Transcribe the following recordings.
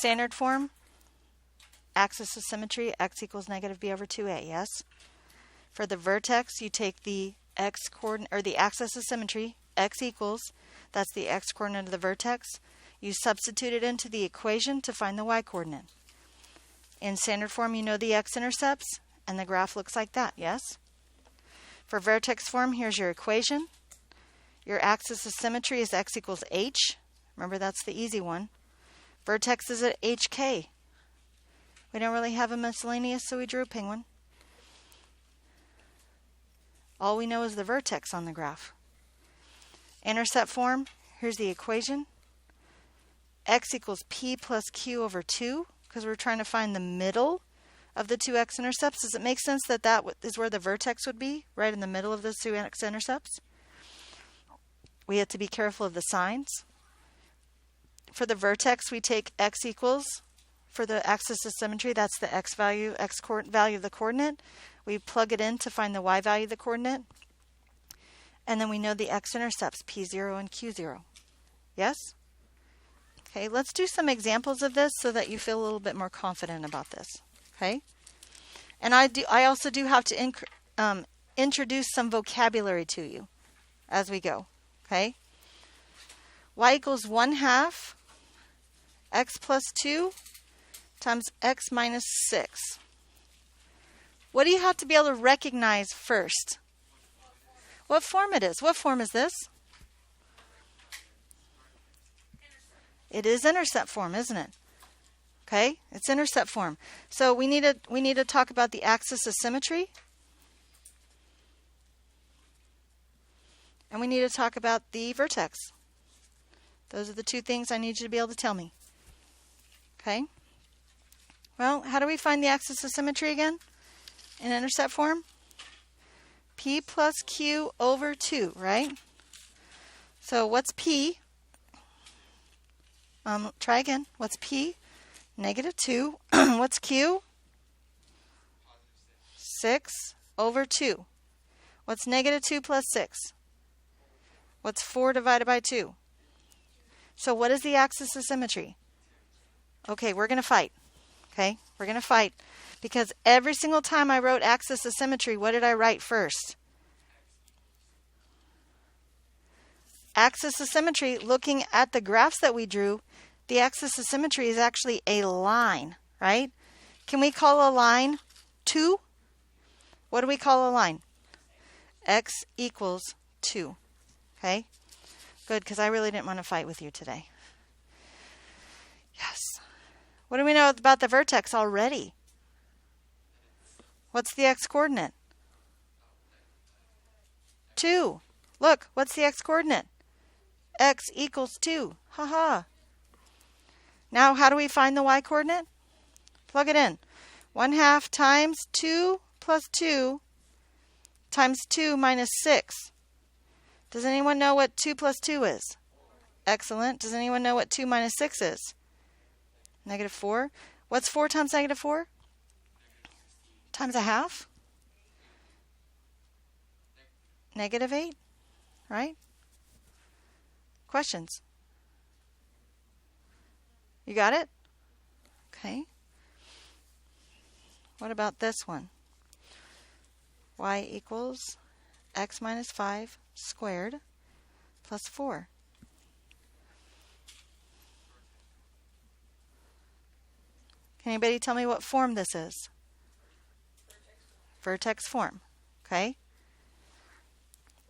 Standard form, axis of symmetry, x equals negative b over 2a, yes? For the vertex, you take the x coordinate, or the axis of symmetry, x equals, that's the x coordinate of the vertex. You substitute it into the equation to find the y coordinate. In standard form, you know the x-intercepts, and the graph looks like that, yes? For vertex form, here's your equation. Your axis of symmetry is x equals h. Remember, that's the easy one. Vertex is at hk. We don't really have a miscellaneous, so we drew a penguin. All we know is the vertex on the graph. Intercept form, here's the equation. X equals p plus q over 2, because we're trying to find the middle of the two x-intercepts. Does it make sense that that is where the vertex would be, right in the middle of those two x-intercepts? We have to be careful of the signs. For the vertex, we take x equals, for the axis of symmetry, that's the x value, value of the coordinate. We plug it in to find the y value of the coordinate. And then we know the x-intercepts, p0 and q0. Yes? Okay, let's do some examples of this so that you feel a little bit more confident about this. Okay? And I also do have to introduce some vocabulary to you as we go. Okay? Y equals 1/2 x plus 2 times x minus 6. What do you have to be able to recognize first? What form it is? What form is this? It is intercept form, isn't it? Okay, it's intercept form. So we need to talk about the axis of symmetry. And we need to talk about the vertex. Those are the two things I need you to be able to tell me. Okay? Well, how do we find the axis of symmetry again in intercept form? P plus Q over 2, right? So what's P? Try again. What's P? Negative 2. What's Q? 6 over 2. What's negative 2 plus 6? What's 4 divided by 2? So what is the axis of symmetry? Okay, we're going to fight. Okay, we're going to fight. Because every single time I wrote axis of symmetry, what did I write first? Axis of symmetry, looking at the graphs that we drew, the axis of symmetry is actually a line, right? Can we call a line 2? What do we call a line? X equals 2. Okay? Good, because I really didn't want to fight with you today. Yes. What do we know about the vertex already? What's the x-coordinate? 2. Look, what's the x-coordinate? X equals 2. Ha. Now, how do we find the y-coordinate? Plug it in. 1/2 times 2 plus 2 times 2 minus 6. Does anyone know what 2 plus 2 is? Excellent. Does anyone know what 2 minus 6 is? Negative 4. What's 4 times negative 4? Times 1/2? Negative 8, right? Questions? You got it? Okay. What about this one? Y equals x minus 5 squared plus 4. Can anybody tell me what form this is? Vertex form. Okay.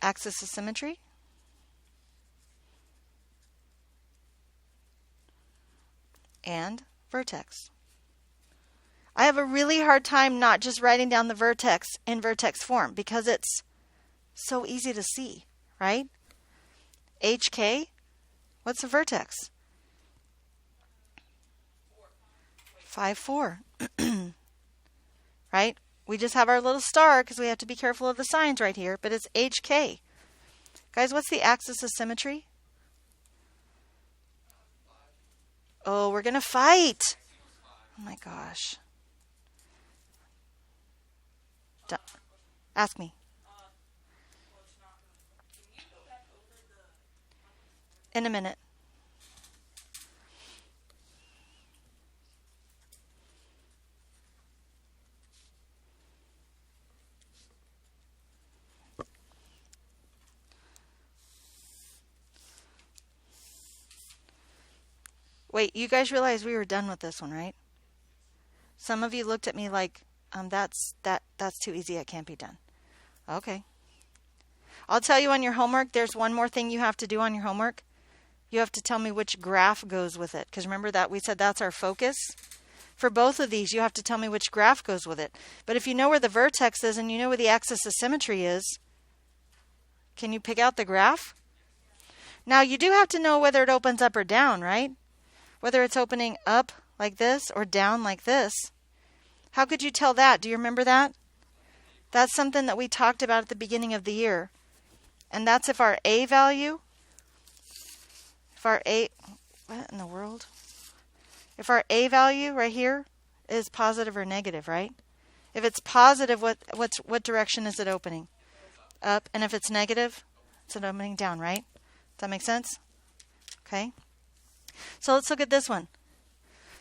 Axis of symmetry. And vertex. I have a really hard time not just writing down the vertex in vertex form because it's so easy to see, right? HK, what's the vertex? 5, 4. Right? We just have our little star because we have to be careful of the signs right here, but it's HK. Guys, what's the axis of symmetry? Oh, we're going to fight. Oh my gosh. Ask me. In a minute. Wait, you guys realize we were done with this one, right? Some of you looked at me like, that's too easy, it can't be done. Okay. I'll tell you on your homework, there's one more thing you have to do on your homework. You have to tell me which graph goes with it. Because remember that we said that's our focus? For both of these, you have to tell me which graph goes with it. But if you know where the vertex is and you know where the axis of symmetry is, can you pick out the graph? Now, you do have to know whether it opens up or down, right? Whether it's opening up like this or down like this. How could you tell that? Do you remember that? That's something that we talked about at the beginning of the year. And that's if our A value, what in the world? If our A value right here is positive or negative, right? If it's positive, what direction is it opening? Up. And if it's negative, it's opening down, right? Does that make sense? Okay. So let's look at this one.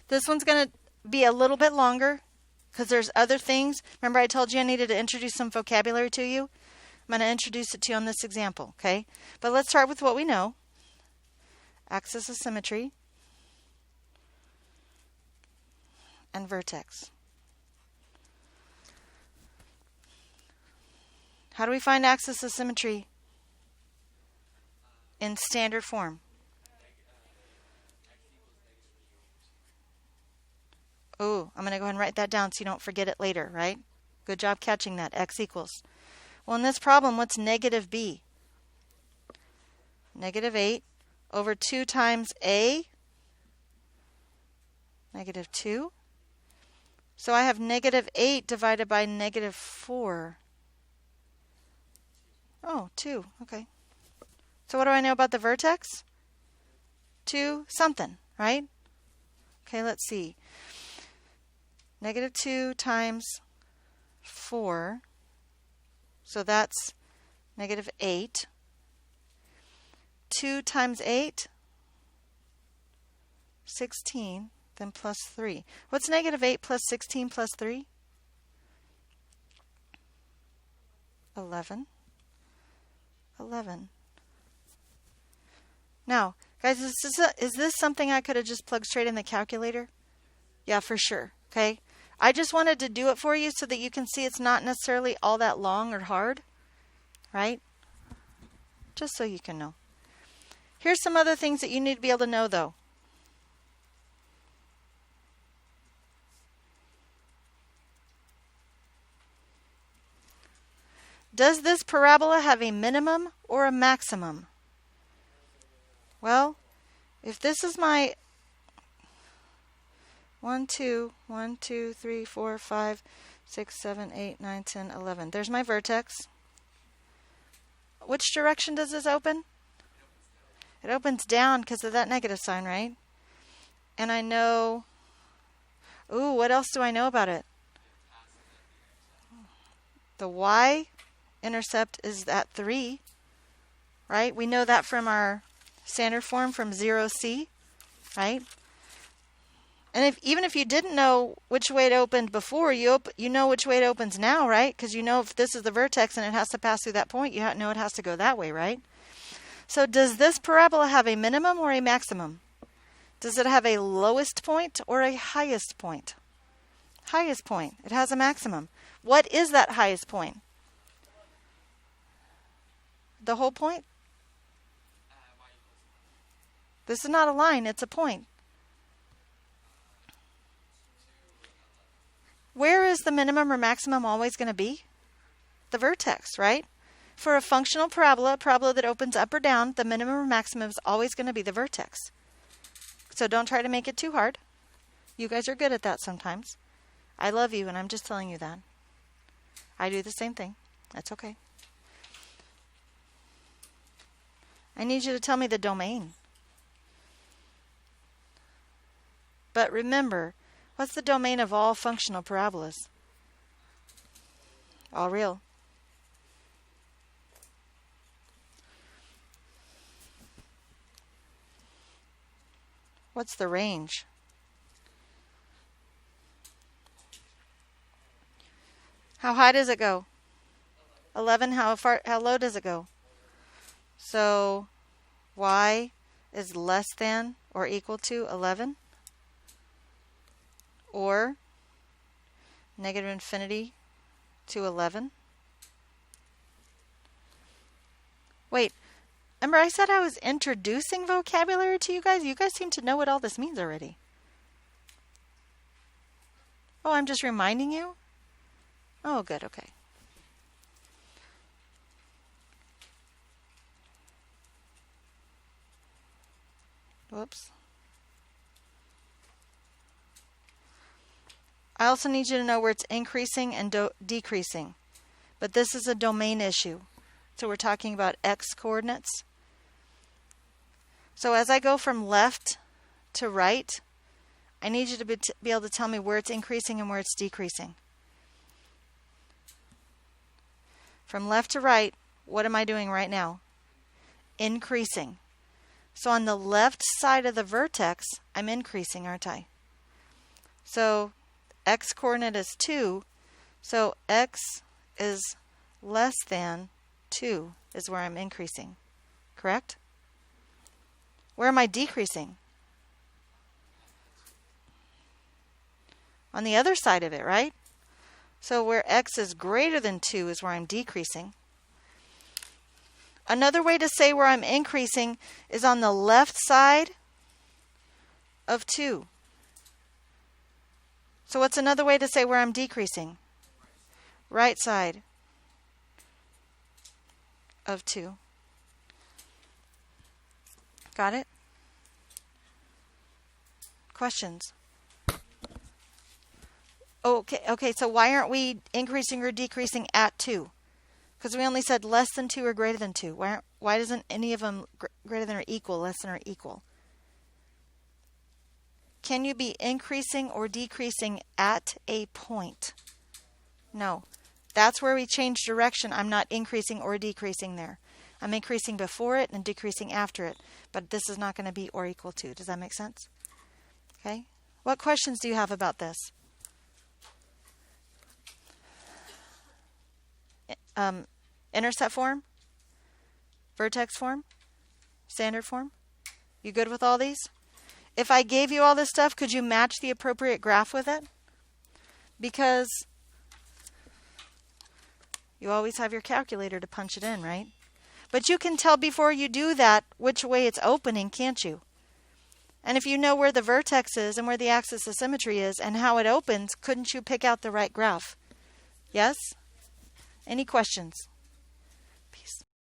This one's going to be a little bit longer because there's other things. Remember I told you I needed to introduce some vocabulary to you? I'm going to introduce it to you on this example, okay? But let's start with what we know. Axis of symmetry and vertex. How do we find axis of symmetry in standard form? Oh, I'm going to go ahead and write that down so you don't forget it later, right? Good job catching that. X equals. Well, in this problem, what's negative b? Negative 8 over 2 times a, negative 2. So I have negative 8 divided by negative 4. Oh, 2. Okay. So what do I know about the vertex? 2 something, right? Okay, let's see. Negative 2 times 4. So that's negative 8. 2 times 8? 16. Then plus 3. What's negative 8 plus 16 plus 3? 11. 11. Now, guys, is this something I could have just plugged straight in the calculator? Yeah, for sure. Okay. I just wanted to do it for you so that you can see it's not necessarily all that long or hard, right? Just so you can know. Here's some other things that you need to be able to know, though. Does this parabola have a minimum or a maximum? Well, if this is my 1, 2, 1, 2, 3, 4, 5, 6, 7, 8, 9, 10, 11. There's my vertex. Which direction does this open? It opens down because of that negative sign, right? And I know... Ooh, what else do I know about it? The y-intercept is at 3, right? We know that from our standard form from 0c, right? And even if you didn't know which way it opened before, you know which way it opens now, right? Because you know if this is the vertex and it has to pass through that point, you know it has to go that way, right? So does this parabola have a minimum or a maximum? Does it have a lowest point or a highest point? Highest point. It has a maximum. What is that highest point? The whole point? This is not a line, it's a point. Where is the minimum or maximum always going to be? The vertex, right? For a functional parabola, a parabola that opens up or down, the minimum or maximum is always going to be the vertex. So don't try to make it too hard. You guys are good at that sometimes. I love you, and I'm just telling you that. I do the same thing. That's okay. I need you to tell me the domain. But remember, what's the domain of all functional parabolas? All real. What's the range? How high does it go? 11. How low does it go? So y is less than or equal to 11, or negative infinity to 11. Wait, remember I said I was introducing vocabulary to you guys? You guys seem to know what all this means already. Oh, I'm just reminding you? Oh, good, okay. Whoops. I also need you to know where it's increasing and decreasing. But this is a domain issue. So we're talking about x coordinates. So as I go from left to right, I need you to be able to tell me where it's increasing and where it's decreasing. From left to right, what am I doing right now? Increasing. So on the left side of the vertex, I'm increasing, aren't I? So x coordinate is 2, so x is less than 2 is where I'm increasing, correct? Where am I decreasing? On the other side of it, right? So where x is greater than 2 is where I'm decreasing. Another way to say where I'm increasing is on the left side of 2. So what's another way to say where I'm decreasing? Right side of 2. Got it? Questions? Okay, so why aren't we increasing or decreasing at 2? Because we only said less than 2 or greater than 2. Why doesn't any of them greater than or equal, less than or equal? Can you be increasing or decreasing at a point? No. That's where we change direction. I'm not increasing or decreasing there. I'm increasing before it and decreasing after it. But this is not going to be or equal to. Does that make sense? Okay. What questions do you have about this? Intercept form? Vertex form? Standard form? You good with all these? If I gave you all this stuff, could you match the appropriate graph with it? Because you always have your calculator to punch it in, right? But you can tell before you do that which way it's opening, can't you? And if you know where the vertex is and where the axis of symmetry is and how it opens, couldn't you pick out the right graph? Yes? Any questions?